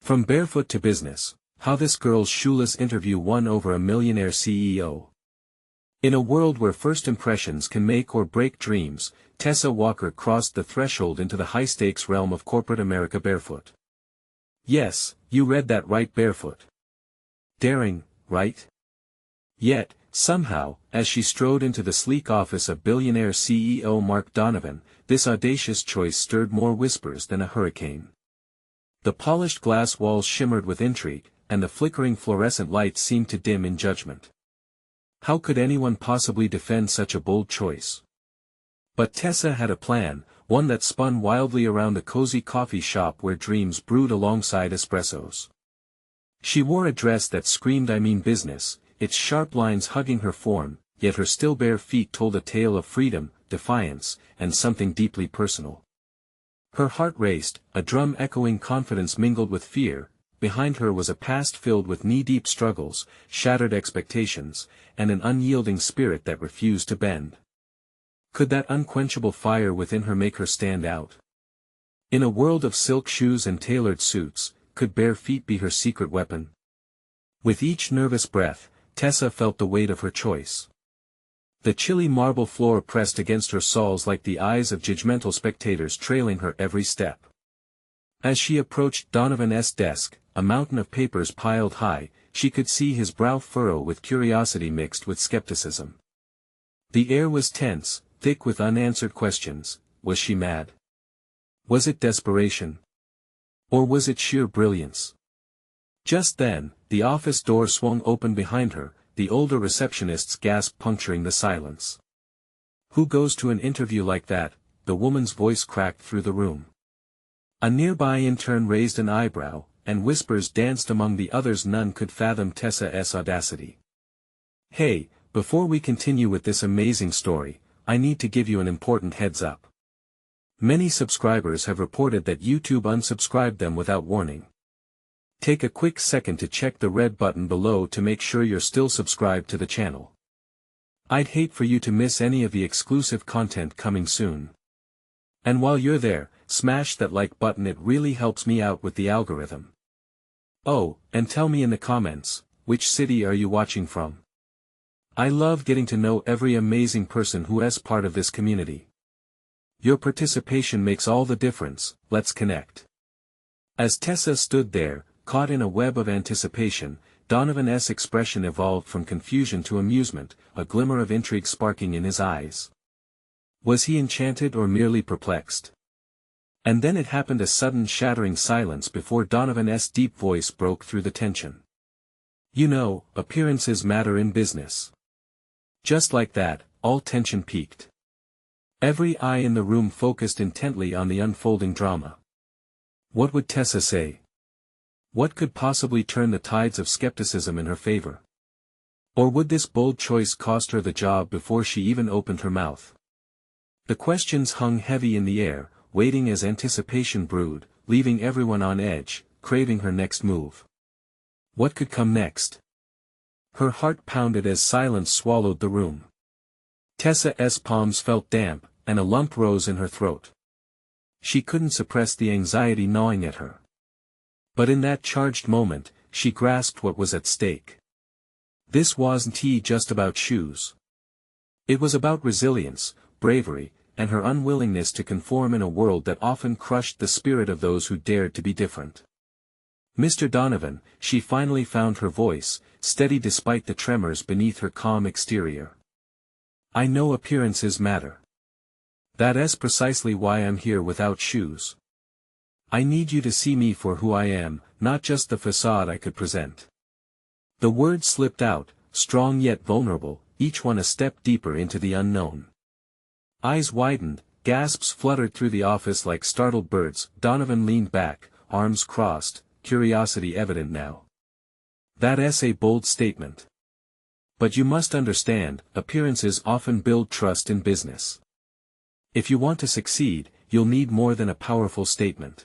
From Barefoot to Business, How This Girl's Shoeless Interview Won Over a Millionaire CEO. In a world where first impressions can make or break dreams, Tessa Walker crossed the threshold into the high-stakes realm of corporate America barefoot. Yes, you read that right, barefoot. Daring, right? Yet, somehow, as she strode into the sleek office of billionaire CEO Mark Donovan, this audacious choice stirred more whispers than a hurricane. The polished glass walls shimmered with intrigue, and the flickering fluorescent lights seemed to dim in judgment. How could anyone possibly defend such a bold choice? But Tessa had a plan, one that spun wildly around a cozy coffee shop where dreams brewed alongside espressos. She wore a dress that screamed "I mean business," its sharp lines hugging her form, yet her still bare feet told a tale of freedom, defiance, and something deeply personal. Her heart raced, a drum echoing confidence mingled with fear. Behind her was a past filled with knee-deep struggles, shattered expectations, and an unyielding spirit that refused to bend. Could that unquenchable fire within her make her stand out? In a world of silk shoes and tailored suits, could bare feet be her secret weapon? With each nervous breath, Tessa felt the weight of her choice. The chilly marble floor pressed against her soles like the eyes of judgmental spectators trailing her every step. As she approached Donovan's desk, a mountain of papers piled high, she could see his brow furrow with curiosity mixed with skepticism. The air was tense, thick with unanswered questions. Was she mad? Was it desperation? Or was it sheer brilliance? Just then, the office door swung open behind her, the older receptionist's gasp puncturing the silence. "Who goes to an interview like that?" the woman's voice cracked through the room. A nearby intern raised an eyebrow, and whispers danced among the others. None could fathom Tessa's audacity. "Hey, before we continue with this amazing story, I need to give you an important heads up. Many subscribers have reported that YouTube unsubscribed them without warning. Take a quick second to check the red button below to make sure you're still subscribed to the channel. I'd hate for you to miss any of the exclusive content coming soon. And while you're there, smash that like button, it really helps me out with the algorithm. Oh, and tell me in the comments, which city are you watching from? I love getting to know every amazing person who is part of this community. Your participation makes all the difference. Let's connect." As Tessa stood there, caught in a web of anticipation, Donovan's expression evolved from confusion to amusement, a glimmer of intrigue sparking in his eyes. Was he enchanted or merely perplexed? And then it happened, a sudden shattering silence before Donovan's deep voice broke through the tension. "You know, appearances matter in business." Just like that, all tension peaked. Every eye in the room focused intently on the unfolding drama. What would Tessa say? What could possibly turn the tides of skepticism in her favor? Or would this bold choice cost her the job before she even opened her mouth? The questions hung heavy in the air, waiting as anticipation brewed, leaving everyone on edge, craving her next move. What could come next? Her heart pounded as silence swallowed the room. Tessa's palms felt damp, and a lump rose in her throat. She couldn't suppress the anxiety gnawing at her. But in that charged moment, she grasped what was at stake. This wasn't just about shoes. It was about resilience, bravery, and her unwillingness to conform in a world that often crushed the spirit of those who dared to be different. "Mr. Donovan," she finally found her voice, steady despite the tremors beneath her calm exterior. "I know appearances matter. That's precisely why I'm here without shoes. I need you to see me for who I am, not just the facade I could present." The words slipped out, strong yet vulnerable, each one a step deeper into the unknown. Eyes widened, gasps fluttered through the office like startled birds. Donovan leaned back, arms crossed, curiosity evident now. "That's a bold statement. But you must understand, appearances often build trust in business. If you want to succeed, you'll need more than a powerful statement."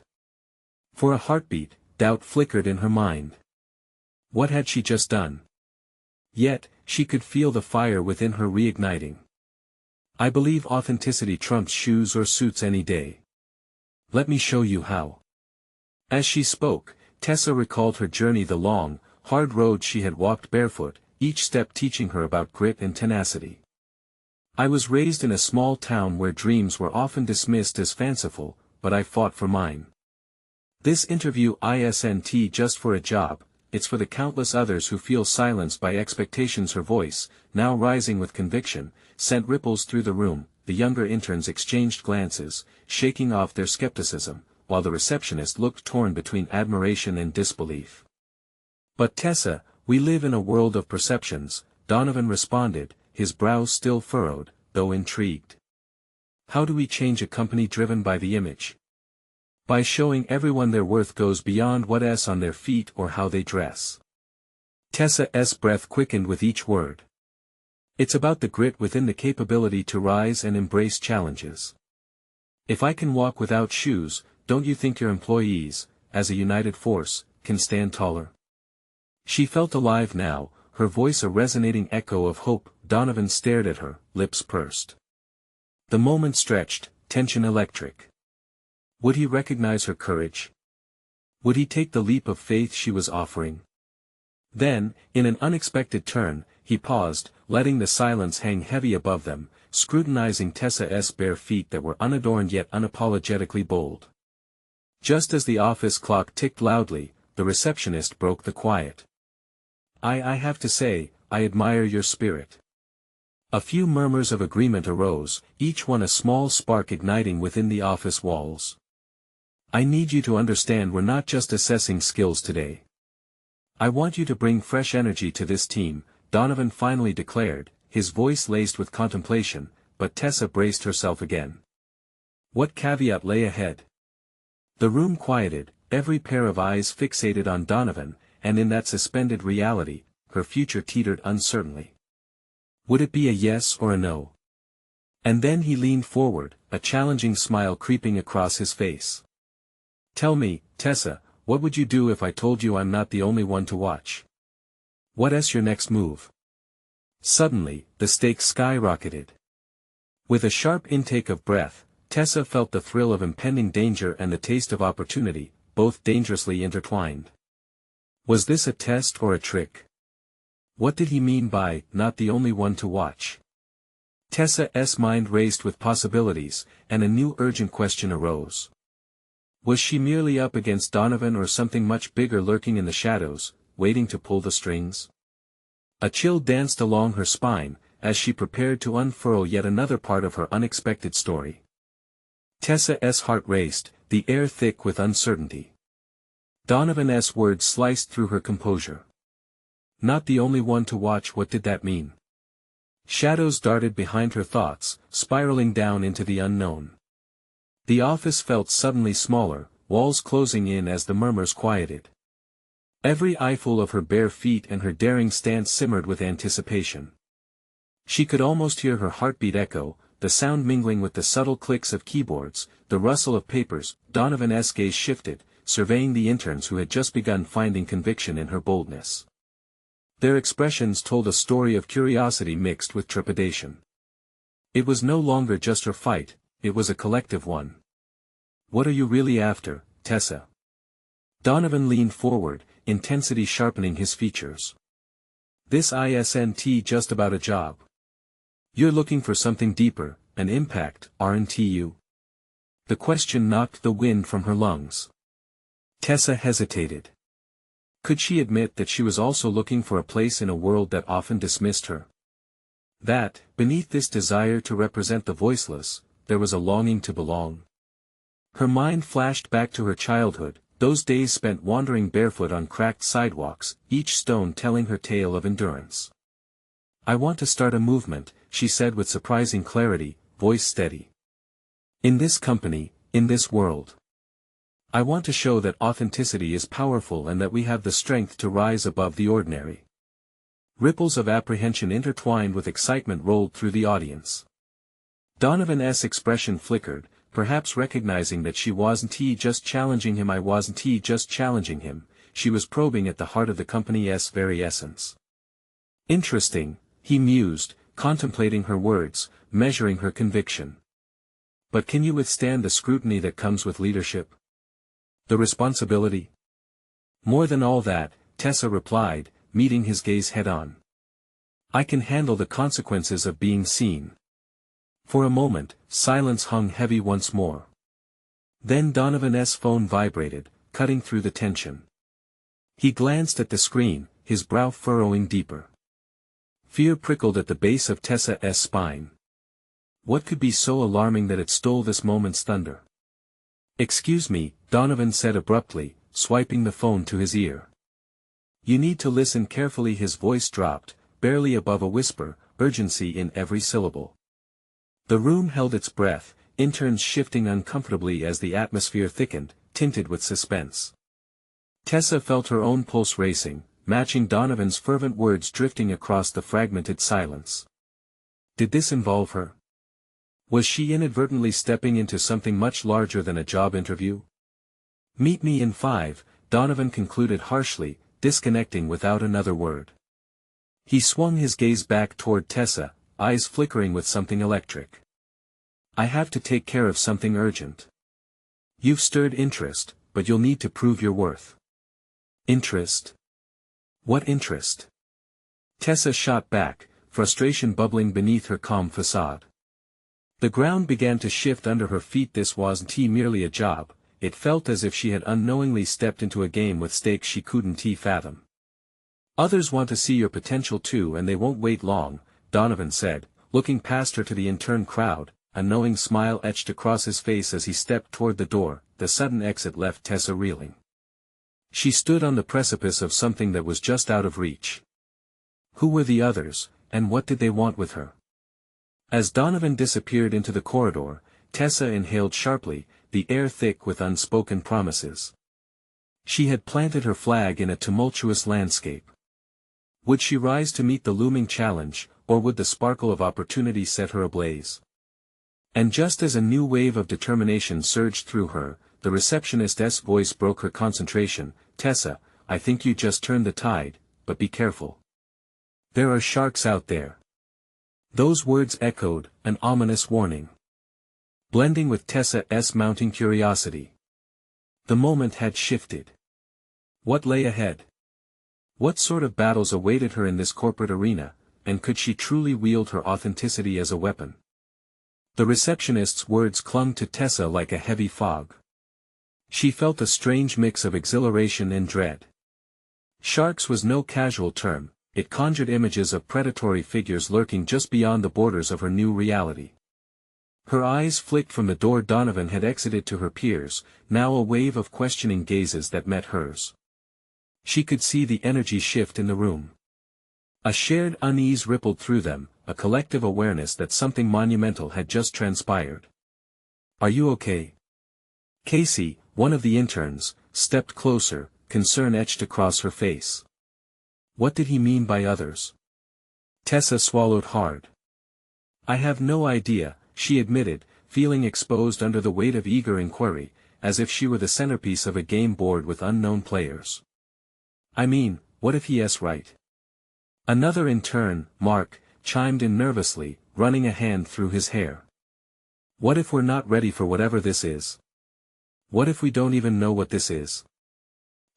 For a heartbeat, doubt flickered in her mind. What had she just done? Yet, she could feel the fire within her reigniting. "I believe authenticity trumps shoes or suits any day. Let me show you how." As she spoke, Tessa recalled her journey, the long, hard road she had walked barefoot, each step teaching her about grit and tenacity. I was raised in a small town where dreams were often dismissed as fanciful, but I fought for mine. This interview isn't just for a job, it's for the countless others who feel silenced by expectations. Her voice, now rising with conviction, sent ripples through the room. The younger interns exchanged glances, shaking off their skepticism, while the receptionist looked torn between admiration and disbelief. "But Tessa, we live in a world of perceptions," Donovan responded, his brow still furrowed, though intrigued. "How do we change a company driven by the image? By showing everyone their worth goes beyond what's on their feet or how they dress." Tessa's breath quickened with each word. "It's about the grit within, the capability to rise and embrace challenges. If I can walk without shoes, don't you think your employees, as a united force, can stand taller?" She felt alive now, her voice a resonating echo of hope. Donovan stared at her, lips pursed. The moment stretched, tension electric. Would he recognize her courage? Would he take the leap of faith she was offering? Then, in an unexpected turn, he paused, letting the silence hang heavy above them, scrutinizing Tessa's bare feet that were unadorned yet unapologetically bold. Just as the office clock ticked loudly, the receptionist broke the quiet. I have to say, I admire your spirit." A few murmurs of agreement arose, each one a small spark igniting within the office walls. "I need you to understand, we're not just assessing skills today. I want you to bring fresh energy to this team," Donovan finally declared, his voice laced with contemplation, but Tessa braced herself again. What caveat lay ahead? The room quieted, every pair of eyes fixated on Donovan, and in that suspended reality, her future teetered uncertainly. Would it be a yes or a no? And then he leaned forward, a challenging smile creeping across his face. "Tell me, Tessa, what would you do if I told you I'm not the only one to watch? What's your next move?" Suddenly, the stakes skyrocketed. With a sharp intake of breath, Tessa felt the thrill of impending danger and the taste of opportunity, both dangerously intertwined. Was this a test or a trick? What did he mean by, not the only one to watch? Tessa's mind raced with possibilities, and a new urgent question arose. Was she merely up against Donovan or something much bigger lurking in the shadows, waiting to pull the strings? A chill danced along her spine, as she prepared to unfurl yet another part of her unexpected story. Tessa's heart raced, the air thick with uncertainty. Donovan's words sliced through her composure. Not the only one to watch, what did that mean? Shadows darted behind her thoughts, spiraling down into the unknown. The office felt suddenly smaller, walls closing in as the murmurs quieted. Every eyeful of her bare feet and her daring stance simmered with anticipation. She could almost hear her heartbeat echo, the sound mingling with the subtle clicks of keyboards, the rustle of papers. Donovan's gaze shifted, surveying the interns who had just begun finding conviction in her boldness. Their expressions told a story of curiosity mixed with trepidation. It was no longer just her fight, it was a collective one. "What are you really after, Tessa?" Donovan leaned forward, intensity sharpening his features. "This isn't just about a job. You're looking for something deeper, an impact, aren't you?" The question knocked the wind from her lungs. Tessa hesitated. Could she admit that she was also looking for a place in a world that often dismissed her? That, beneath this desire to represent the voiceless, there was a longing to belong. Her mind flashed back to her childhood, those days spent wandering barefoot on cracked sidewalks, each stone telling her tale of endurance. "I want to start a movement," she said with surprising clarity, voice steady. "In this company, in this world. I want to show that authenticity is powerful and that we have the strength to rise above the ordinary." Ripples of apprehension intertwined with excitement rolled through the audience. Donovan's expression flickered, perhaps recognizing that she wasn't just challenging him. She was probing at the heart of the company's very essence. Interesting, he mused, contemplating her words, measuring her conviction. But can you withstand the scrutiny that comes with leadership? The responsibility? More than all that, Tessa replied, meeting his gaze head-on. I can handle the consequences of being seen. For a moment, silence hung heavy once more. Then Donovan's phone vibrated, cutting through the tension. He glanced at the screen, his brow furrowing deeper. Fear prickled at the base of Tessa's spine. What could be so alarming that it stole this moment's thunder? Excuse me, Donovan said abruptly, swiping the phone to his ear. You need to listen carefully. His voice dropped, barely above a whisper, urgency in every syllable. The room held its breath, interns shifting uncomfortably as the atmosphere thickened, tinted with suspense. Tessa felt her own pulse racing, matching Donovan's fervent words drifting across the fragmented silence. Did this involve her? Was she inadvertently stepping into something much larger than a job interview? Meet me in 5, Donovan concluded harshly, disconnecting without another word. He swung his gaze back toward Tessa, eyes flickering with something electric. I have to take care of something urgent. You've stirred interest, but you'll need to prove your worth. Interest? What interest? Tessa shot back, frustration bubbling beneath her calm facade. The ground began to shift under her feet. This wasn't merely a job, it felt as if she had unknowingly stepped into a game with stakes she couldn't fathom. Others want to see your potential too, and they won't wait long, Donovan said, looking past her to the intern crowd, a knowing smile etched across his face as he stepped toward the door. The sudden exit left Tessa reeling. She stood on the precipice of something that was just out of reach. Who were the others, and what did they want with her? As Donovan disappeared into the corridor, Tessa inhaled sharply, the air thick with unspoken promises. She had planted her flag in a tumultuous landscape. Would she rise to meet the looming challenge, or would the sparkle of opportunity set her ablaze? And just as a new wave of determination surged through her, the receptionist's voice broke her concentration. Tessa, I think you just turned the tide, but be careful. There are sharks out there. Those words echoed, an ominous warning. Blending with Tessa's mounting curiosity. The moment had shifted. What lay ahead? What sort of battles awaited her in this corporate arena, and could she truly wield her authenticity as a weapon? The receptionist's words clung to Tessa like a heavy fog. She felt a strange mix of exhilaration and dread. Sharks was no casual term, it conjured images of predatory figures lurking just beyond the borders of her new reality. Her eyes flicked from the door Donovan had exited to her peers, now a wave of questioning gazes that met hers. She could see the energy shift in the room. A shared unease rippled through them, a collective awareness that something monumental had just transpired. Are you okay? Casey, one of the interns, stepped closer, concern etched across her face. What did he mean by others? Tessa swallowed hard. I have no idea, she admitted, feeling exposed under the weight of eager inquiry, as if she were the centerpiece of a game board with unknown players. I mean, what if he's right? Another intern, Mark, chimed in nervously, running a hand through his hair. What if we're not ready for whatever this is? What if we don't even know what this is?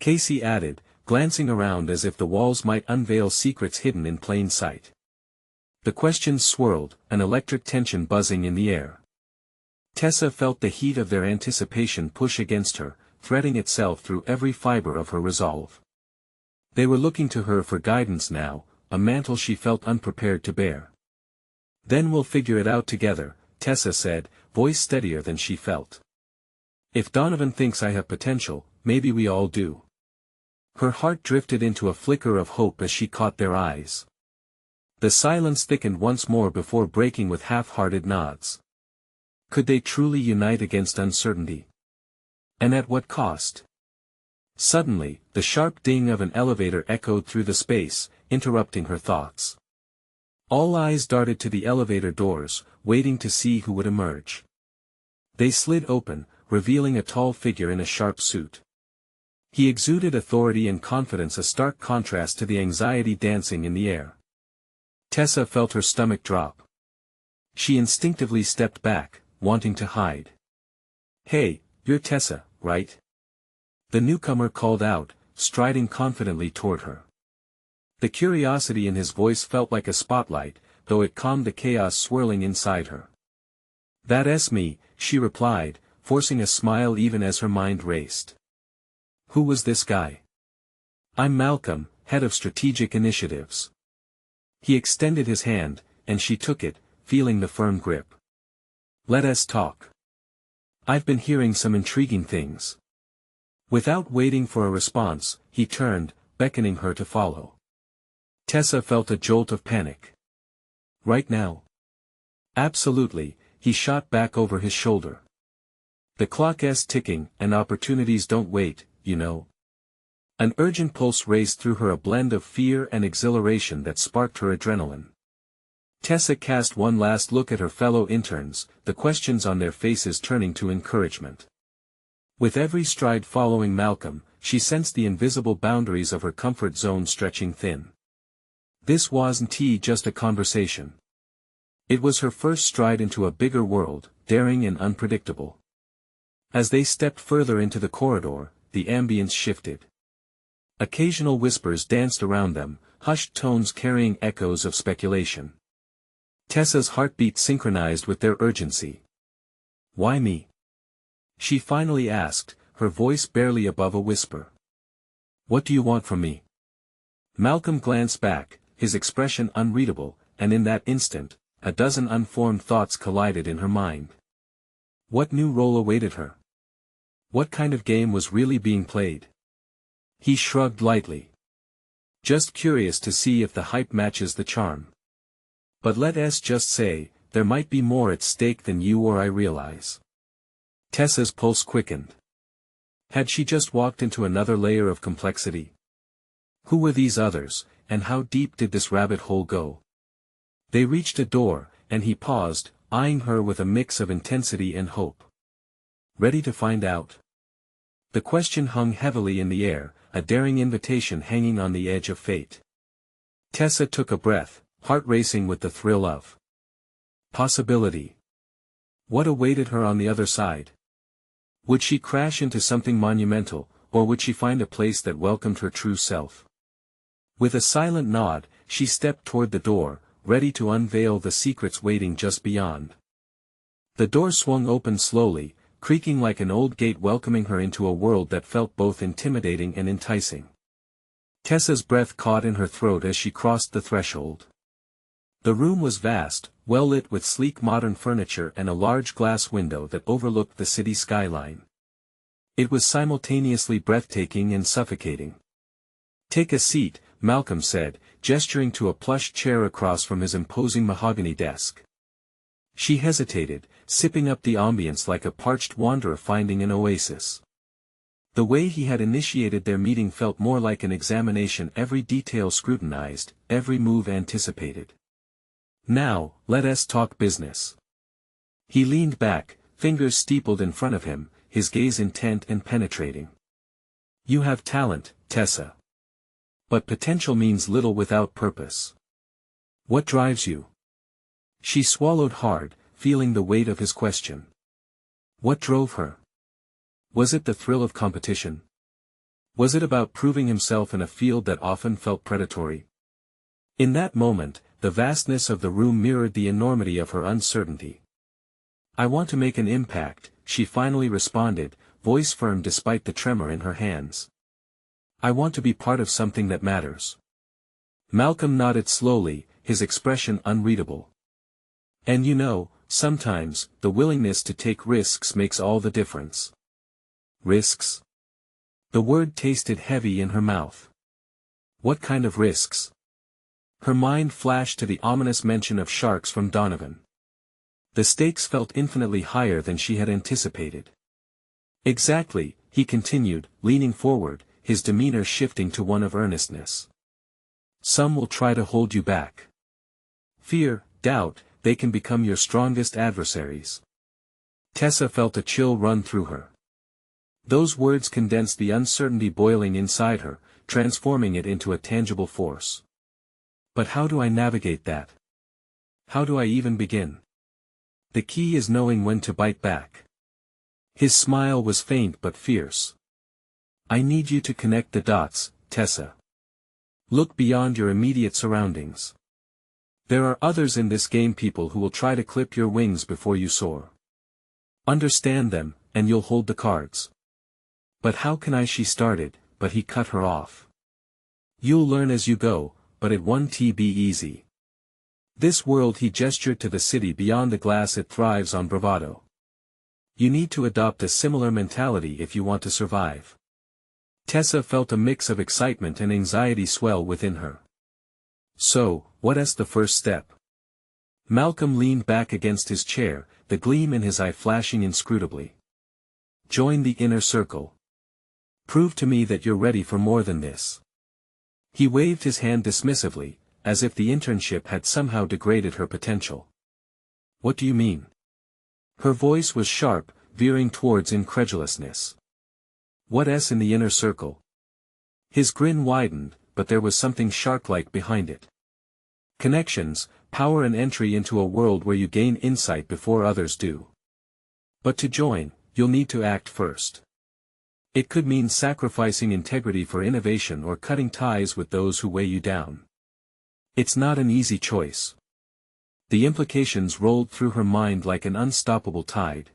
Casey added, glancing around as if the walls might unveil secrets hidden in plain sight. The questions swirled, an electric tension buzzing in the air. Tessa felt the heat of their anticipation push against her, threading itself through every fiber of her resolve. They were looking to her for guidance now, a mantle she felt unprepared to bear. Then we'll figure it out together, Tessa said, voice steadier than she felt. If Donovan thinks I have potential, maybe we all do. Her heart drifted into a flicker of hope as she caught their eyes. The silence thickened once more before breaking with half-hearted nods. Could they truly unite against uncertainty? And at what cost? Suddenly, the sharp ding of an elevator echoed through the space, interrupting her thoughts. All eyes darted to the elevator doors, waiting to see who would emerge. They slid open, revealing a tall figure in a sharp suit. He exuded authority and confidence, a stark contrast to the anxiety dancing in the air. Tessa felt her stomach drop. She instinctively stepped back, wanting to hide. Hey, you're Tessa, right? The newcomer called out, striding confidently toward her. The curiosity in his voice felt like a spotlight, though it calmed the chaos swirling inside her. "That's me," she replied, forcing a smile even as her mind raced. "Who was this guy?" "I'm Malcolm, head of strategic initiatives." He extended his hand, and she took it, feeling the firm grip. "Let us talk. I've been hearing some intriguing things." Without waiting for a response, he turned, beckoning her to follow. Tessa felt a jolt of panic. "Right now?" "Absolutely," he shot back over his shoulder. "The clock's ticking, and opportunities don't wait, you know." An urgent pulse raced through her, a blend of fear and exhilaration that sparked her adrenaline. Tessa cast one last look at her fellow interns, the questions on their faces turning to encouragement. With every stride following Malcolm, she sensed the invisible boundaries of her comfort zone stretching thin. This wasn't just a conversation. It was her first stride into a bigger world, daring and unpredictable. As they stepped further into the corridor, the ambience shifted. Occasional whispers danced around them, hushed tones carrying echoes of speculation. Tessa's heartbeat synchronized with their urgency. "Why me?" she finally asked, her voice barely above a whisper. "What do you want from me?" Malcolm glanced back, his expression unreadable, and in that instant, a dozen unformed thoughts collided in her mind. What new role awaited her? What kind of game was really being played? He shrugged lightly. "Just curious to see if the hype matches the charm. But let's just say, there might be more at stake than you or I realize." Tessa's pulse quickened. Had she just walked into another layer of complexity? Who were these others, and how deep did this rabbit hole go? They reached a door, and he paused, eyeing her with a mix of intensity and hope. "Ready to find out?" The question hung heavily in the air, a daring invitation hanging on the edge of fate. Tessa took a breath, heart racing with the thrill of possibility. What awaited her on the other side? Would she crash into something monumental, or would she find a place that welcomed her true self? With a silent nod, she stepped toward the door, ready to unveil the secrets waiting just beyond. The door swung open slowly, creaking like an old gate welcoming her into a world that felt both intimidating and enticing. Tessa's breath caught in her throat as she crossed the threshold. The room was vast, well lit with sleek modern furniture and a large glass window that overlooked the city skyline. It was simultaneously breathtaking and suffocating. "Take a seat," Malcolm said, gesturing to a plush chair across from his imposing mahogany desk. She hesitated, sipping up the ambience like a parched wanderer finding an oasis. The way he had initiated their meeting felt more like an examination, every detail scrutinized, every move anticipated. "Now, let us talk business." He leaned back, fingers steepled in front of him, his gaze intent and penetrating. "You have talent, Tessa. But potential means little without purpose. What drives you?" She swallowed hard, feeling the weight of his question. What drove her? Was it the thrill of competition? Was it about proving himself in a field that often felt predatory? In that moment, the vastness of the room mirrored the enormity of her uncertainty. "I want to make an impact," she finally responded, voice firm despite the tremor in her hands. "I want to be part of something that matters." Malcolm nodded slowly, his expression unreadable. "And you know, sometimes, the willingness to take risks makes all the difference." "Risks?" The word tasted heavy in her mouth. What kind of risks? Her mind flashed to the ominous mention of sharks from Donovan. The stakes felt infinitely higher than she had anticipated. "Exactly," he continued, leaning forward, his demeanor shifting to one of earnestness. "Some will try to hold you back. Fear, doubt, they can become your strongest adversaries." Tessa felt a chill run through her. Those words condensed the uncertainty boiling inside her, transforming it into a tangible force. But how do I navigate that? How do I even begin? The key is knowing when to bite back. His smile was faint but fierce. I need you to connect the dots, Tessa. Look beyond your immediate surroundings. There are others in this game, people who will try to clip your wings before you soar. Understand them, and you'll hold the cards. But how can I? She started, but he cut her off. You'll learn as you go, but it won't be easy. This world, he gestured to the city beyond the glass, it thrives on bravado. You need to adopt a similar mentality if you want to survive. Tessa felt a mix of excitement and anxiety swell within her. So, what's the first step? Malcolm leaned back against his chair, the gleam in his eye flashing inscrutably. Join the inner circle. Prove to me that you're ready for more than this. He waved his hand dismissively, as if the internship had somehow degraded her potential. What do you mean? Her voice was sharp, veering towards incredulousness. What's in the inner circle? His grin widened, but there was something shark-like behind it. Connections, power, and entry into a world where you gain insight before others do. But to join, you'll need to act first. It could mean sacrificing integrity for innovation or cutting ties with those who weigh you down. It's not an easy choice. The implications rolled through her mind like an unstoppable tide.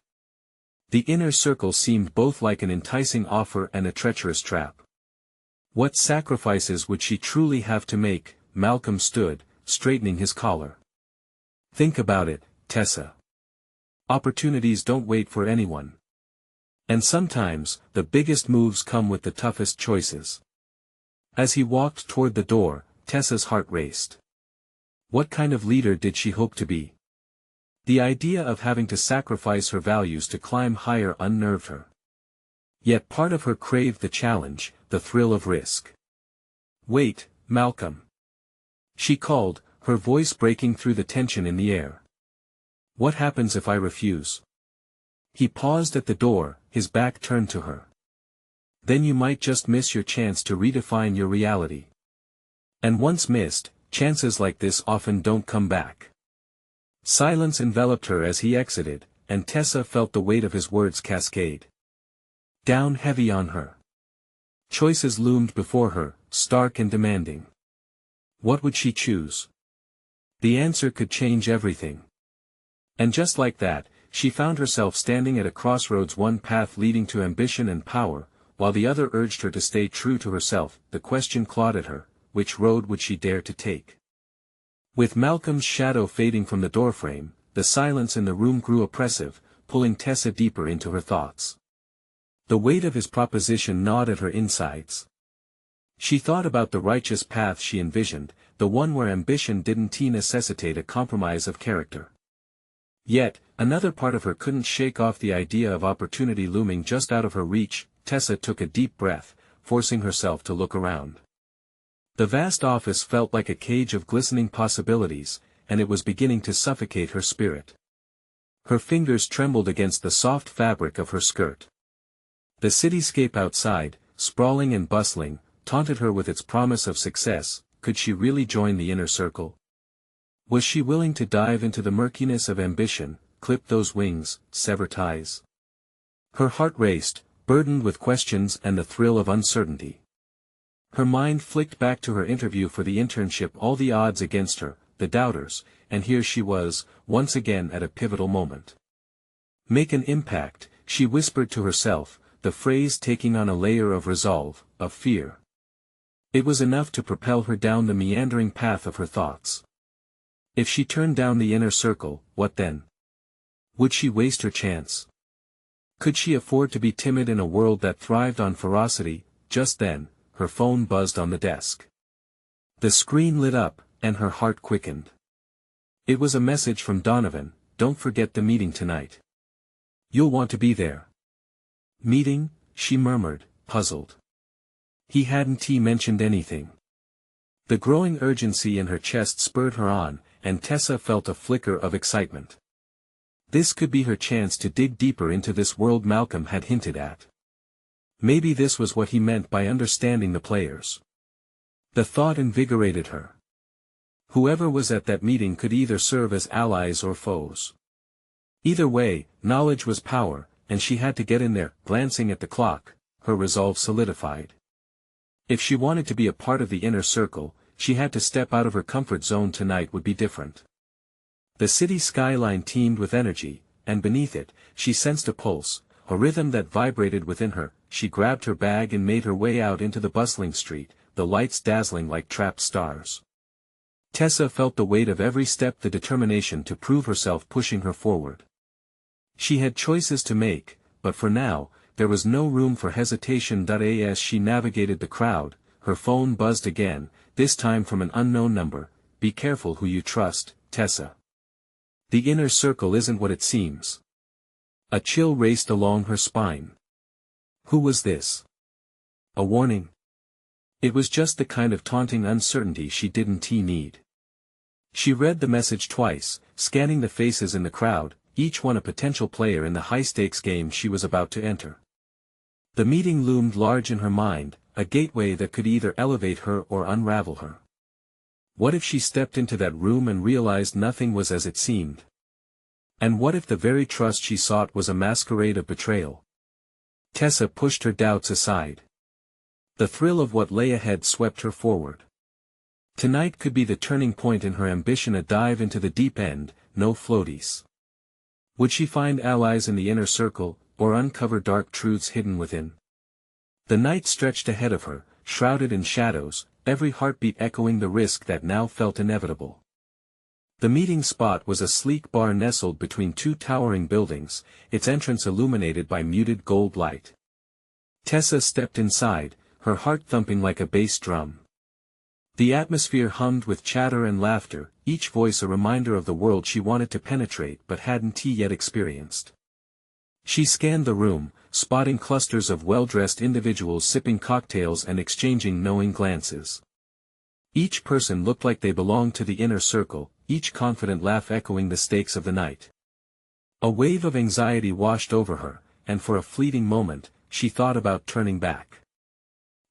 The inner circle seemed both like an enticing offer and a treacherous trap. What sacrifices would she truly have to make? Malcolm stood, straightening his collar. Think about it, Tessa. Opportunities don't wait for anyone. And sometimes, the biggest moves come with the toughest choices. As he walked toward the door, Tessa's heart raced. What kind of leader did she hope to be? The idea of having to sacrifice her values to climb higher unnerved her. Yet part of her craved the challenge, the thrill of risk. Wait, Malcolm. She called, her voice breaking through the tension in the air. What happens if I refuse? He paused at the door, his back turned to her. Then you might just miss your chance to redefine your reality. And once missed, chances like this often don't come back. Silence enveloped her as he exited, and Tessa felt the weight of his words cascade down heavy on her. Choices loomed before her, stark and demanding. What would she choose? The answer could change everything. And just like that, she found herself standing at a crossroads, one path leading to ambition and power, while the other urged her to stay true to herself. The question clawed at her, which road would she dare to take? With Malcolm's shadow fading from the doorframe, the silence in the room grew oppressive, pulling Tessa deeper into her thoughts. The weight of his proposition gnawed at her insides. She thought about the righteous path she envisioned, the one where ambition didn't necessitate a compromise of character. Yet, another part of her couldn't shake off the idea of opportunity looming just out of her reach. Tessa took a deep breath, forcing herself to look around. The vast office felt like a cage of glistening possibilities, and it was beginning to suffocate her spirit. Her fingers trembled against the soft fabric of her skirt. The cityscape outside, sprawling and bustling, taunted her with its promise of success. Could she really join the inner circle? Was she willing to dive into the murkiness of ambition, clip those wings, sever ties? Her heart raced, burdened with questions and the thrill of uncertainty. Her mind flicked back to her interview for the internship, all the odds against her, the doubters, and here she was, once again at a pivotal moment. Make an impact, she whispered to herself, the phrase taking on a layer of resolve, of fear. It was enough to propel her down the meandering path of her thoughts. If she turned down the inner circle, what then? Would she waste her chance? Could she afford to be timid in a world that thrived on ferocity? Just then, her phone buzzed on the desk. The screen lit up, and her heart quickened. It was a message from Donovan. Don't forget the meeting tonight. You'll want to be there. Meeting? She murmured, puzzled. He hadn't mentioned anything. The growing urgency in her chest spurred her on, and Tessa felt a flicker of excitement. This could be her chance to dig deeper into this world Malcolm had hinted at. Maybe this was what he meant by understanding the players. The thought invigorated her. Whoever was at that meeting could either serve as allies or foes. Either way, knowledge was power, and she had to get in there. Glancing at the clock, her resolve solidified. If she wanted to be a part of the inner circle, she had to step out of her comfort zone. Tonight would be different. The city skyline teemed with energy, and beneath it, she sensed a pulse, a rhythm that vibrated within her. She grabbed her bag and made her way out into the bustling street, the lights dazzling like trapped stars. Tessa felt the weight of every step, the determination to prove herself pushing her forward. She had choices to make, but for now, there was no room for hesitation. As she navigated the crowd, her phone buzzed again, this time from an unknown number. Be careful who you trust, Tessa. The inner circle isn't what it seems. A chill raced along her spine. Who was this? A warning? It was just the kind of taunting uncertainty she didn't need. She read the message twice, scanning the faces in the crowd, each one a potential player in the high-stakes game she was about to enter. The meeting loomed large in her mind, a gateway that could either elevate her or unravel her. What if she stepped into that room and realized nothing was as it seemed? And what if the very trust she sought was a masquerade of betrayal? Tessa pushed her doubts aside. The thrill of what lay ahead swept her forward. Tonight could be the turning point in her ambition, a dive into the deep end, no floaties. Would she find allies in the inner circle, or uncover dark truths hidden within? The night stretched ahead of her, shrouded in shadows, every heartbeat echoing the risk that now felt inevitable. The meeting spot was a sleek bar nestled between two towering buildings, its entrance illuminated by muted gold light. Tessa stepped inside, her heart thumping like a bass drum. The atmosphere hummed with chatter and laughter, each voice a reminder of the world she wanted to penetrate but hadn't yet experienced. She scanned the room, spotting clusters of well-dressed individuals sipping cocktails and exchanging knowing glances. Each person looked like they belonged to the inner circle, each confident laugh echoing the stakes of the night. A wave of anxiety washed over her, and for a fleeting moment, she thought about turning back.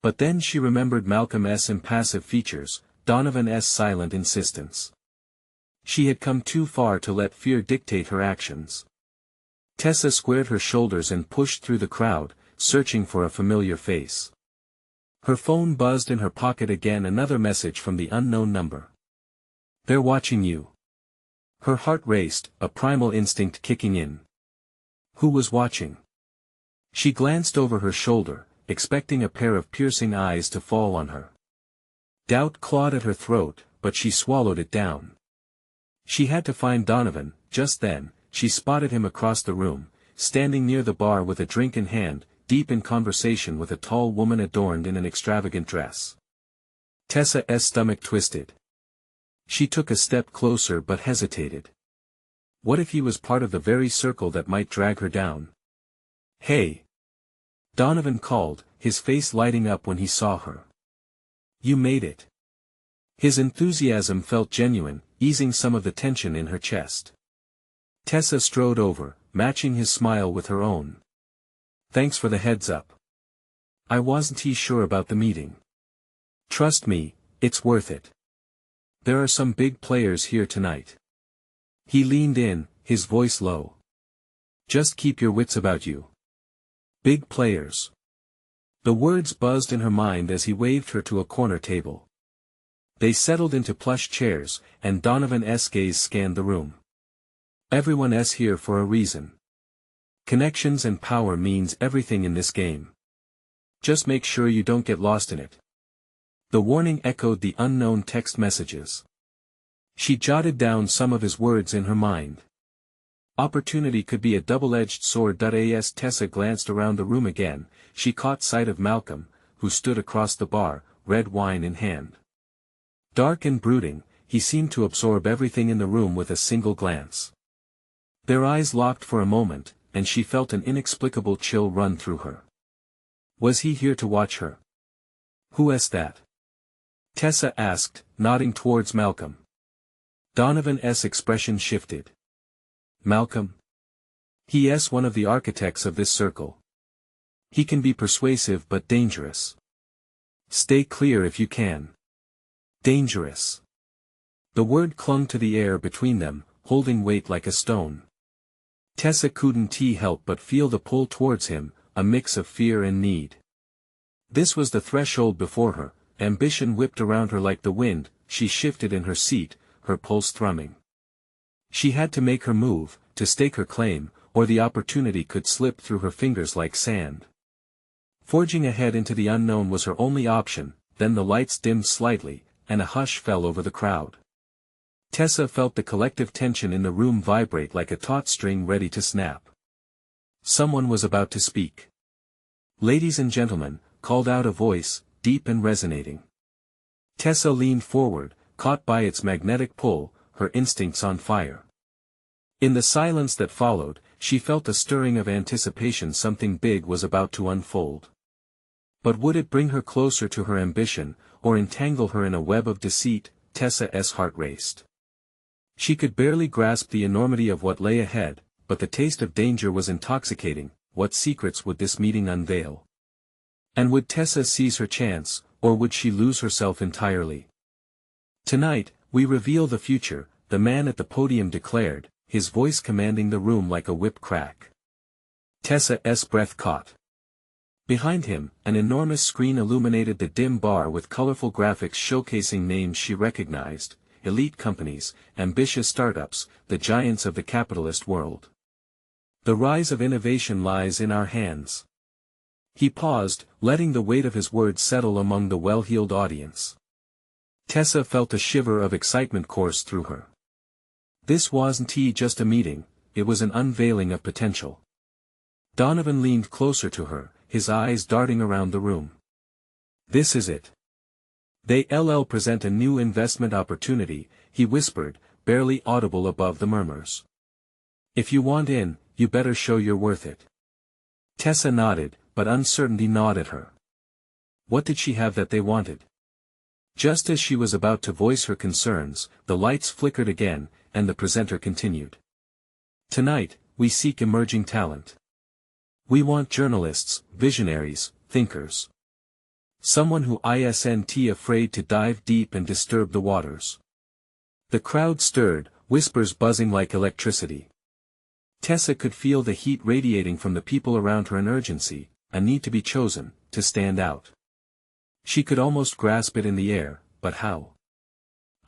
But then she remembered Malcolm's impassive features, Donovan's silent insistence. She had come too far to let fear dictate her actions. Tessa squared her shoulders and pushed through the crowd, searching for a familiar face. Her phone buzzed in her pocket again, another message from the unknown number. They're watching you. Her heart raced, a primal instinct kicking in. Who was watching? She glanced over her shoulder, expecting a pair of piercing eyes to fall on her. Doubt clawed at her throat, but she swallowed it down. She had to find Donovan. Just then, she spotted him across the room, standing near the bar with a drink in hand, deep in conversation with a tall woman adorned in an extravagant dress. Tessa's stomach twisted. She took a step closer but hesitated. What if he was part of the very circle that might drag her down? Hey! Donovan called, his face lighting up when he saw her. You made it. His enthusiasm felt genuine, easing some of the tension in her chest. Tessa strode over, matching his smile with her own. Thanks for the heads up. I wasn't sure about the meeting. Trust me, it's worth it. There are some big players here tonight. He leaned in, his voice low. Just keep your wits about you. Big players. The words buzzed in her mind as he waved her to a corner table. They settled into plush chairs, and Donovan's gaze scanned the room. Everyone's here for a reason. Connections and power means everything in this game. Just make sure you don't get lost in it. The warning echoed the unknown text messages. She jotted down some of his words in her mind. Opportunity could be a double-edged sword. As Tessa glanced around the room again, she caught sight of Malcolm, who stood across the bar, red wine in hand. Dark and brooding, he seemed to absorb everything in the room with a single glance. Their eyes locked for a moment, and she felt an inexplicable chill run through her. Was he here to watch her? Who's that? Tessa asked, nodding towards Malcolm. Donovan's expression shifted. Malcolm? He's one of the architects of this circle. He can be persuasive but dangerous. Stay clear if you can. Dangerous. The word clung to the air between them, holding weight like a stone. Tessa couldn't help but feel the pull towards him, a mix of fear and need. This was the threshold before her. Ambition whipped around her like the wind. She shifted in her seat, her pulse thrumming. She had to make her move, to stake her claim, or the opportunity could slip through her fingers like sand. Forging ahead into the unknown was her only option. Then the lights dimmed slightly, and a hush fell over the crowd. Tessa felt the collective tension in the room vibrate like a taut string ready to snap. Someone was about to speak. "Ladies and gentlemen," called out a voice, deep and resonating. Tessa leaned forward, caught by its magnetic pull, her instincts on fire. In the silence that followed, she felt a stirring of anticipation. Something big was about to unfold. But would it bring her closer to her ambition, or entangle her in a web of deceit? Tessa's heart raced. She could barely grasp the enormity of what lay ahead, but the taste of danger was intoxicating. What secrets would this meeting unveil? And would Tessa seize her chance, or would she lose herself entirely? "Tonight, we reveal the future," the man at the podium declared, his voice commanding the room like a whip crack. Tessa's breath caught. Behind him, an enormous screen illuminated the dim bar with colorful graphics showcasing names she recognized, elite companies, ambitious startups, the giants of the capitalist world. "The rise of innovation lies in our hands." He paused, letting the weight of his words settle among the well-heeled audience. Tessa felt a shiver of excitement course through her. This wasn't just a meeting, it was an unveiling of potential. Donovan leaned closer to her, his eyes darting around the room. "This is it. They'll present a new investment opportunity," he whispered, barely audible above the murmurs. "If you want in, you better show you're worth it." Tessa nodded, but uncertainty gnawed at her. What did she have that they wanted? Just as she was about to voice her concerns, the lights flickered again, and the presenter continued. "Tonight, we seek emerging talent. We want journalists, visionaries, thinkers. Someone who isn't afraid to dive deep and disturb the waters." The crowd stirred, whispers buzzing like electricity. Tessa could feel the heat radiating from the people around her, an urgency, a need to be chosen, to stand out. She could almost grasp it in the air, but how?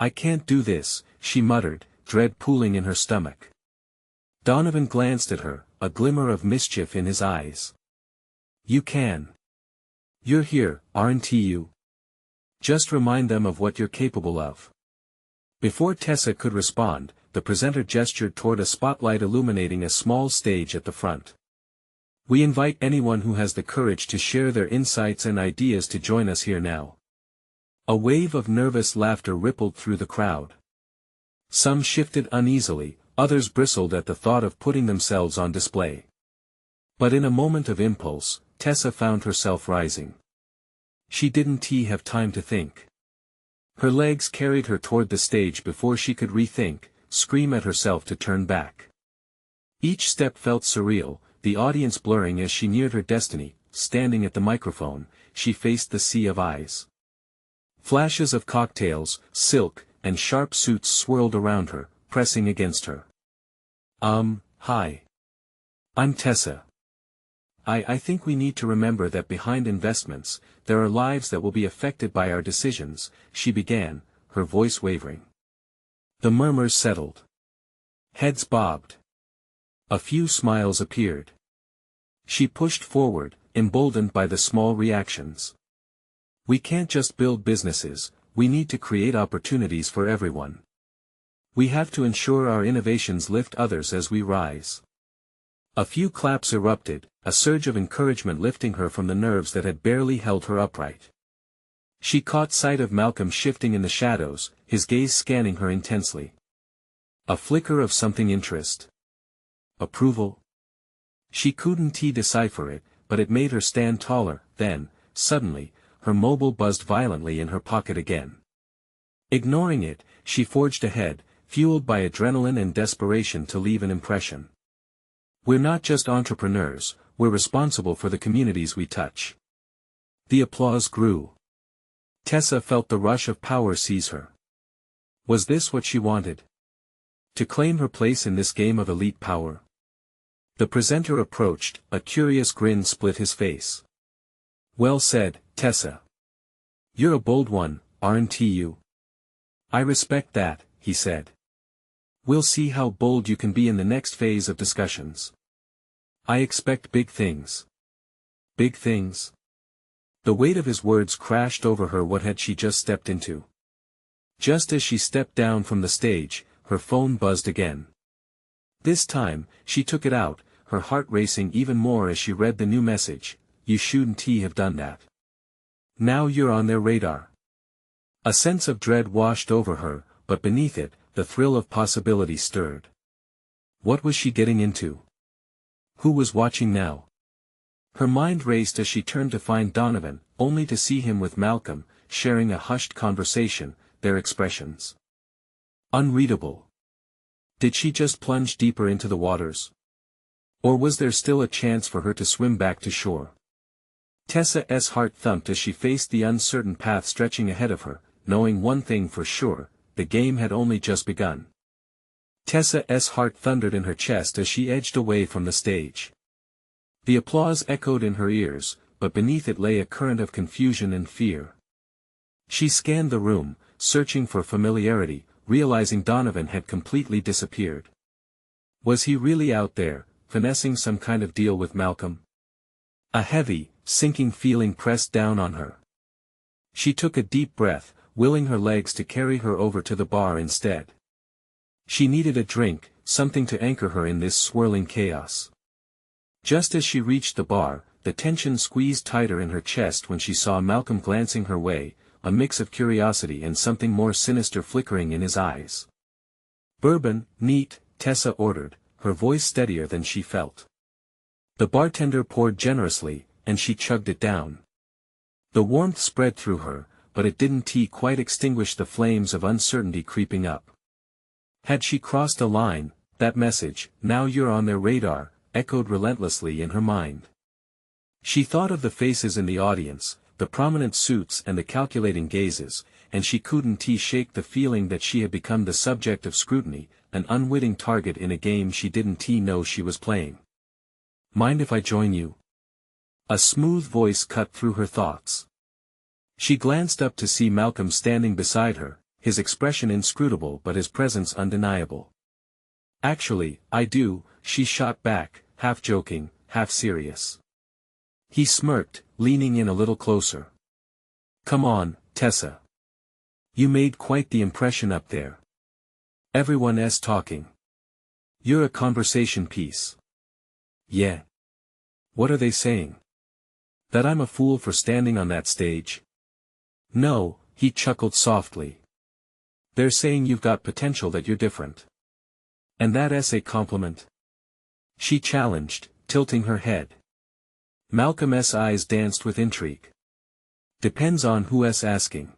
"I can't do this," she muttered, dread pooling in her stomach. Donovan glanced at her, a glimmer of mischief in his eyes. "You can. You're here, aren't you? Just remind them of what you're capable of." Before Tessa could respond, the presenter gestured toward a spotlight illuminating a small stage at the front. "We invite anyone who has the courage to share their insights and ideas to join us here now." A wave of nervous laughter rippled through the crowd. Some shifted uneasily, others bristled at the thought of putting themselves on display. But in a moment of impulse, Tessa found herself rising. She didn't have time to think. Her legs carried her toward the stage before she could rethink, scream at herself to turn back. Each step felt surreal, the audience blurring as she neared her destiny. Standing at the microphone, she faced the sea of eyes. Flashes of cocktails, silk, and sharp suits swirled around her, pressing against her. Hi. I'm Tessa. I think we need to remember that behind investments, there are lives that will be affected by our decisions," she began, her voice wavering. The murmurs settled. Heads bobbed. A few smiles appeared. She pushed forward, emboldened by the small reactions. "We can't just build businesses, we need to create opportunities for everyone. We have to ensure our innovations lift others as we rise." A few claps erupted, a surge of encouragement lifting her from the nerves that had barely held her upright. She caught sight of Malcolm shifting in the shadows, his gaze scanning her intensely. A flicker of something interest. Approval? She couldn't decipher it, but it made her stand taller. Then, suddenly, her mobile buzzed violently in her pocket again. Ignoring it, she forged ahead, fueled by adrenaline and desperation to leave an impression. "We're not just entrepreneurs, we're responsible for the communities we touch." The applause grew. Tessa felt the rush of power seize her. Was this what she wanted? To claim her place in this game of elite power? The presenter approached, a curious grin split his face. Well said, Tessa. You're a bold one, aren't you? I respect that, he said. We'll see how bold you can be in the next phase of discussions. I expect big things. Big things? The weight of his words crashed over her. What had she just stepped into? Just as she stepped down from the stage, her phone buzzed again. This time, she took it out, her heart racing even more as she read the new message. You shouldn't have done that. Now you're on their radar. A sense of dread washed over her, but beneath it, the thrill of possibility stirred. What was she getting into? Who was watching now? Her mind raced as she turned to find Donovan, only to see him with Malcolm, sharing a hushed conversation, their expressions unreadable. Did she just plunge deeper into the waters? Or was there still a chance for her to swim back to shore? Tessa's heart thumped as she faced the uncertain path stretching ahead of her, knowing one thing for sure, the game had only just begun. Tessa's heart thundered in her chest as she edged away from the stage. The applause echoed in her ears, but beneath it lay a current of confusion and fear. She scanned the room, searching for familiarity, realizing Donovan had completely disappeared. Was he really out there, finessing some kind of deal with Malcolm? A heavy, sinking feeling pressed down on her. She took a deep breath, willing her legs to carry her over to the bar instead. She needed a drink, something to anchor her in this swirling chaos. Just as she reached the bar, the tension squeezed tighter in her chest when she saw Malcolm glancing her way, a mix of curiosity and something more sinister flickering in his eyes. Bourbon, neat, Tessa ordered, her voice steadier than she felt. The bartender poured generously, and she chugged it down. The warmth spread through her, but it didn't quite extinguish the flames of uncertainty creeping up. Had she crossed a line? That message, now you're on their radar, echoed relentlessly in her mind. She thought of the faces in the audience, the prominent suits and the calculating gazes, and she couldn't shake the feeling that she had become the subject of scrutiny, an unwitting target in a game she didn't know she was playing. Mind if I join you? A smooth voice cut through her thoughts. She glanced up to see Malcolm standing beside her, his expression inscrutable but his presence undeniable. Actually, I do, she shot back, half joking, half serious. He smirked, leaning in a little closer. Come on, Tessa. You made quite the impression up there. Everyone's talking. You're a conversation piece. Yeah. What are they saying? That I'm a fool for standing on that stage? No, he chuckled softly. They're saying you've got potential, that you're different. And that's a compliment? She challenged, tilting her head. Malcolm's eyes danced with intrigue. Depends on who's asking.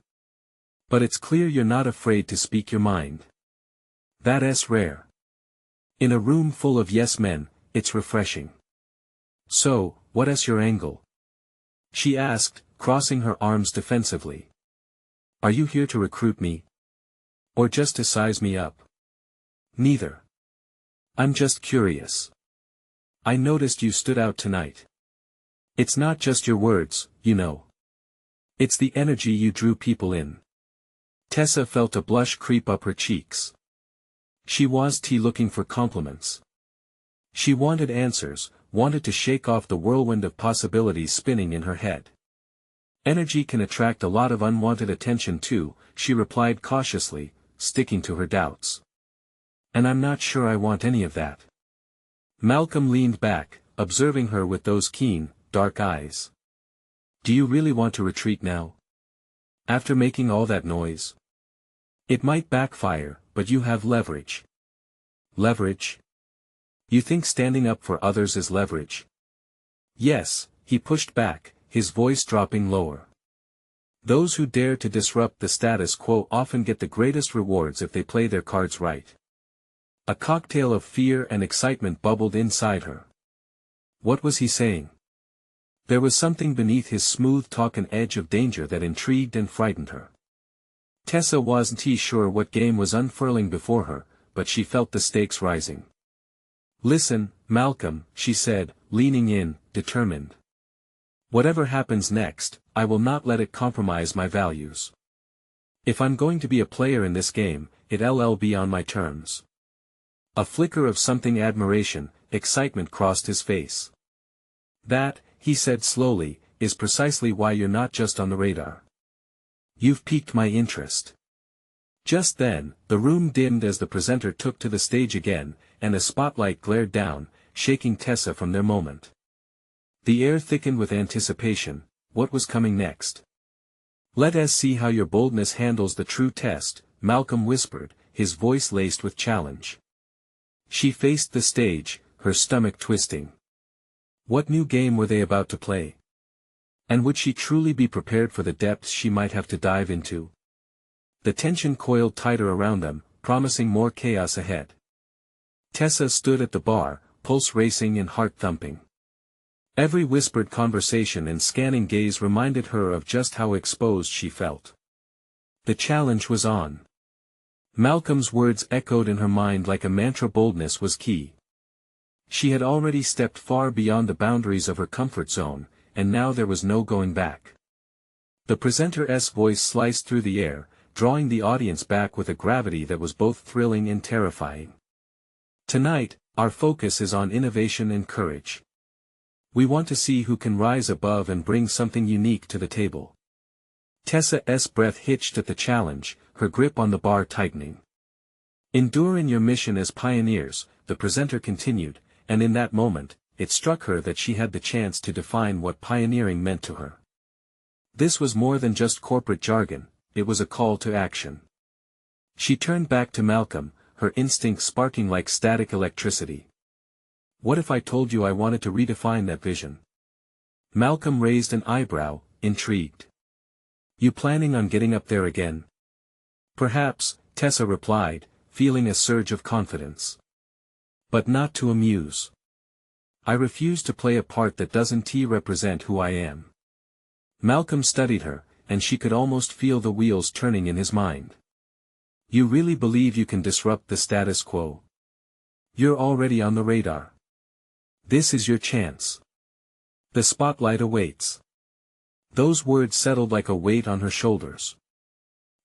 But it's clear you're not afraid to speak your mind. That's rare. In a room full of yes men, it's refreshing. So, what's your angle? She asked, crossing her arms defensively. Are you here to recruit me? Or just to size me up? Neither. I'm just curious. I noticed you stood out tonight. It's not just your words, you know. It's the energy you drew people in. Tessa felt a blush creep up her cheeks. She was looking for compliments. She wanted answers, wanted to shake off the whirlwind of possibilities spinning in her head. Energy can attract a lot of unwanted attention too, she replied cautiously, sticking to her doubts. And I'm not sure I want any of that. Malcolm leaned back, observing her with those keen, dark eyes. Do you really want to retreat now? After making all that noise? It might backfire, but you have leverage. Leverage? You think standing up for others is leverage? Yes, he pushed back, his voice dropping lower. Those who dare to disrupt the status quo often get the greatest rewards if they play their cards right. A cocktail of fear and excitement bubbled inside her. What was he saying? There was something beneath his smooth talk, an edge of danger that intrigued and frightened her. Tessa wasn't sure what game was unfurling before her, but she felt the stakes rising. Listen, Malcolm, she said, leaning in, determined. Whatever happens next, I will not let it compromise my values. If I'm going to be a player in this game, it'll be on my terms. A flicker of something admiration, excitement crossed his face. That, he said slowly, is precisely why you're not just on the radar. You've piqued my interest. Just then, the room dimmed as the presenter took to the stage again, and a spotlight glared down, shaking Tessa from their moment. The air thickened with anticipation. What was coming next? Let us see how your boldness handles the true test, Malcolm whispered, his voice laced with challenge. She faced the stage, her stomach twisting. What new game were they about to play? And would she truly be prepared for the depths she might have to dive into? The tension coiled tighter around them, promising more chaos ahead. Tessa stood at the bar, pulse racing and heart thumping. Every whispered conversation and scanning gaze reminded her of just how exposed she felt. The challenge was on. Malcolm's words echoed in her mind like a mantra. Boldness was key. She had already stepped far beyond the boundaries of her comfort zone, and now there was no going back. The presenter's voice sliced through the air, drawing the audience back with a gravity that was both thrilling and terrifying. Tonight, our focus is on innovation and courage. We want to see who can rise above and bring something unique to the table. Tessa's breath hitched at the challenge, her grip on the bar tightening. Endure in your mission as pioneers, the presenter continued, and in that moment, it struck her that she had the chance to define what pioneering meant to her. This was more than just corporate jargon, it was a call to action. She turned back to Malcolm, her instincts sparking like static electricity. What if I told you I wanted to redefine that vision? Malcolm raised an eyebrow, intrigued. You planning on getting up there again? Perhaps, Tessa replied, feeling a surge of confidence. But not to amuse. I refuse to play a part that doesn't represent who I am. Malcolm studied her, and she could almost feel the wheels turning in his mind. You really believe you can disrupt the status quo? You're already on the radar. This is your chance. The spotlight awaits. Those words settled like a weight on her shoulders.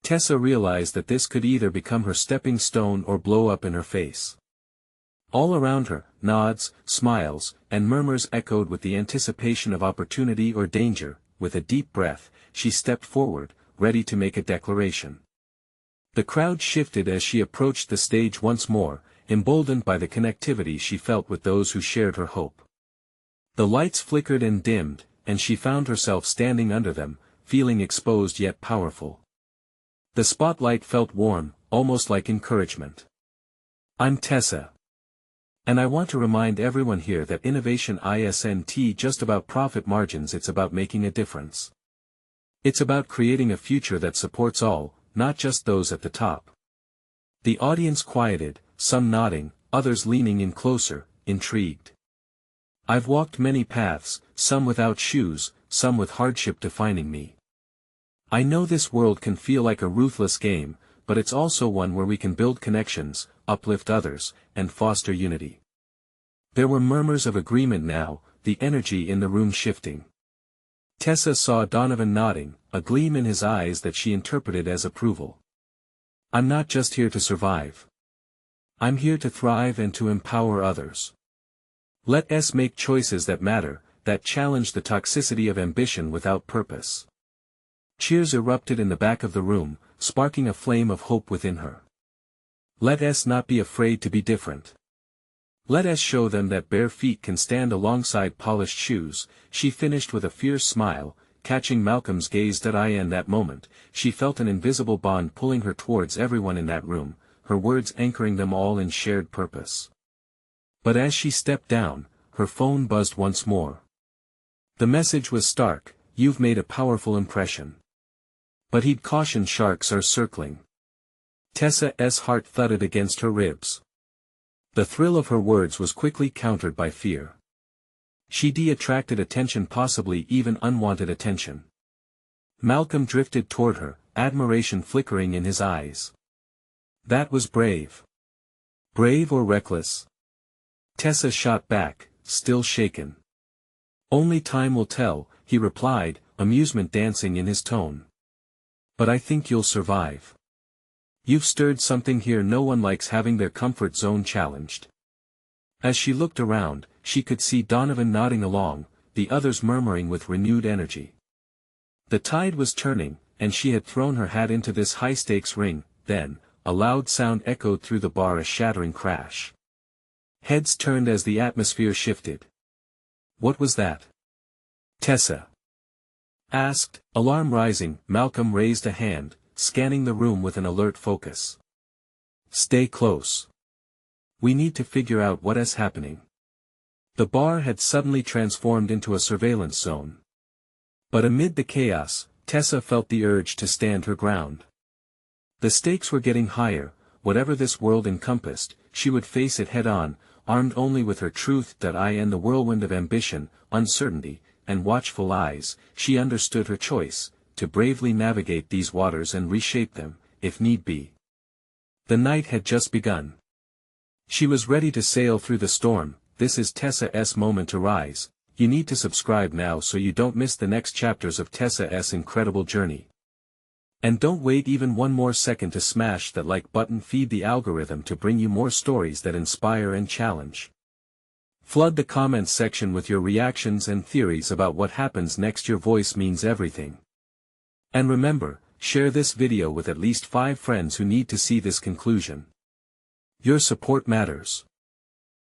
Tessa realized that this could either become her stepping stone or blow up in her face. All around her, nods, smiles, and murmurs echoed with the anticipation of opportunity or danger. With a deep breath, she stepped forward, ready to make a declaration. The crowd shifted as she approached the stage once more, emboldened by the connectivity she felt with those who shared her hope. The lights flickered and dimmed, and she found herself standing under them, feeling exposed yet powerful. The spotlight felt warm, almost like encouragement. I'm Tessa. And I want to remind everyone here that innovation isn't just about profit margins, it's about making a difference. It's about creating a future that supports all, not just those at the top. The audience quieted, some nodding, others leaning in closer, intrigued. I've walked many paths, some without shoes, some with hardship defining me. I know this world can feel like a ruthless game, but it's also one where we can build connections, uplift others, and foster unity. There were murmurs of agreement now, the energy in the room shifting. Tessa saw Donovan nodding, a gleam in his eyes that she interpreted as approval. I'm not just here to survive. I'm here to thrive and to empower others. Let us make choices that matter, that challenge the toxicity of ambition without purpose. Cheers erupted in the back of the room, sparking a flame of hope within her. Let us not be afraid to be different. Let us show them that bare feet can stand alongside polished shoes. She finished with a fierce smile, catching Malcolm's gaze. In that moment, she felt an invisible bond pulling her towards everyone in that room, her words anchoring them all in shared purpose. But as she stepped down, her phone buzzed once more. The message was stark: you've made a powerful impression. But he'd cautioned, sharks are circling. Tessa's heart thudded against her ribs. The thrill of her words was quickly countered by fear. She'd attracted attention, possibly even unwanted attention. Malcolm drifted toward her, admiration flickering in his eyes. That was brave. Brave or reckless? Tessa shot back, still shaken. Only time will tell, he replied, amusement dancing in his tone. But I think you'll survive. You've stirred something here. No one likes having their comfort zone challenged. As she looked around, she could see Donovan nodding along, the others murmuring with renewed energy. The tide was turning, and she had thrown her hat into this high-stakes ring. Then, a loud sound echoed through the bar, a shattering crash. Heads turned as the atmosphere shifted. What was that? Tessa asked, alarm rising. Malcolm raised a hand, scanning the room with an alert focus. Stay close. We need to figure out what is happening. The bar had suddenly transformed into a surveillance zone. But amid the chaos, Tessa felt the urge to stand her ground. The stakes were getting higher. Whatever this world encompassed, she would face it head-on, armed only with her truth and the whirlwind of ambition, uncertainty, and watchful eyes. She understood her choice, to bravely navigate these waters and reshape them, if need be. The night had just begun. She was ready to sail through the storm. This is Tessa's moment to rise. You need to subscribe now so you don't miss the next chapters of Tessa's incredible journey. And don't wait even one more second to smash that like button. Feed the algorithm to bring you more stories that inspire and challenge. Flood the comments section with your reactions and theories about what happens next. Your voice means everything. And remember, share this video with at least 5 friends who need to see this conclusion. Your support matters.